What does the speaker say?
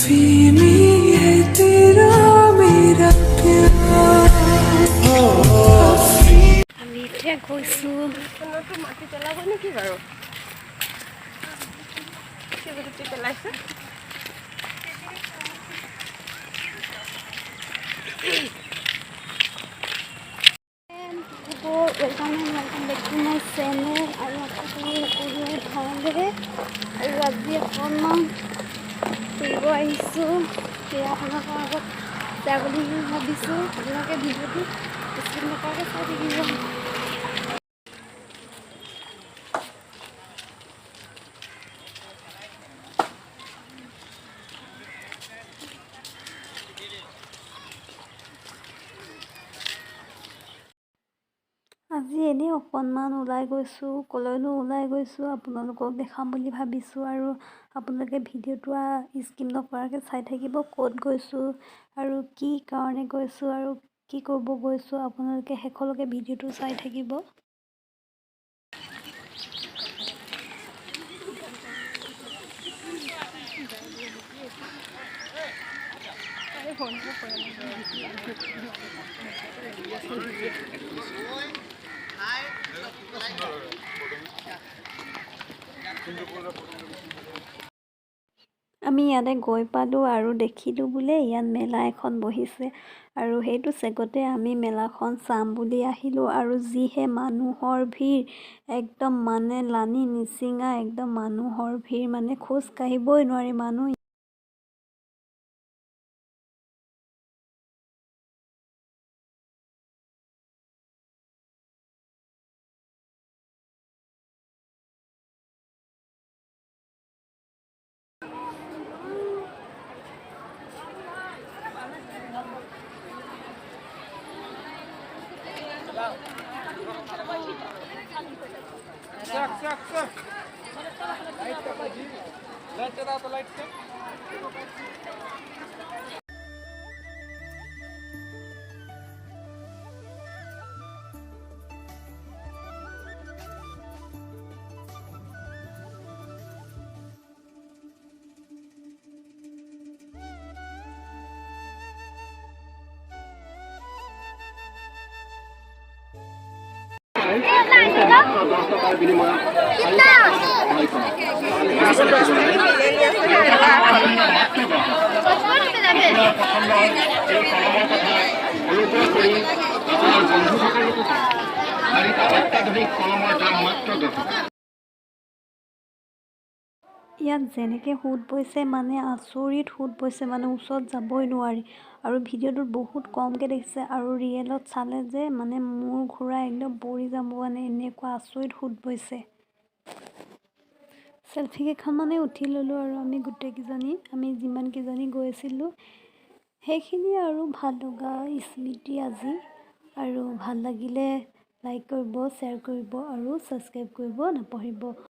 फीमी है तेरा मेरा प्यार আমি এতিয়া গৈছোঁ মাটি পেলাব নেকি বাৰু পেলাইছে welcome back to my channel আৰু আপোনালোকে ভালদৰে আৰু আজি অকণমান ফুৰিব আহিছোঁ সেয়া আপোনালোকৰ আগত যাওঁ বুলি ভাবিছোঁ আপোনালোকে ভিডিঅ'টো স্কিপ নকৰাকৈ চাই থাকিব আজি এনেই অকণমান ওলাই গৈছোঁ কলৈনো ওলাই গৈছোঁ আপোনালোকক দেখাম বুলি ভাবিছোঁ আৰু আপোনালোকে ভিডিঅ'টো স্কিপ নকৰাকৈ চাই থাকিব ক'ত গৈছোঁ আৰু কি কাৰণে গৈছোঁ আৰু কি কৰিব গৈছোঁ আপোনালোকে শেষলৈকে ভিডিঅ'টো চাই থাকিব আমি ইয়াতে গৈ পালোঁ আৰু দেখিলোঁ বোলে ইয়াত মেলা এখন বহিছে আৰু সেইটো চেগতে আমি মেলাখন চাম বুলি আহিলোঁ আৰু যিহে মানুহৰ ভিৰ একদম মানে লানি নিচিঙা একদম মানুহৰ ভিৰ মানে খোজ কাঢ়িবই নোৱাৰি মানুহ ইয়াত যেনেকৈ সোঁত বৈছে মানে আচৰিত সোঁত বৈছে মানে ওচৰত যাবই নোৱাৰি আৰু ভিডিঅ'টোত বহুত কমকৈ দেখিছে আৰু ৰিয়েলত চালে যে মানে মূৰ ঘূৰাই একদম পৰি যাব মানে এনেকুৱা আচৰিত সোঁত বৈছে চেলফি কেইখনমানে উঠি ল'লোঁ আৰু আমি গোটেইকেইজনী আমি যিমানকেইজনী গৈছিলোঁ সেইখিনি আৰু ভাল লগা স্মৃতি আজি আৰু ভাল লাগিলে লাইক কৰিব শ্বেয়াৰ কৰিব আৰু ছাবস্ক্ৰাইব কৰিব নাপাহৰিব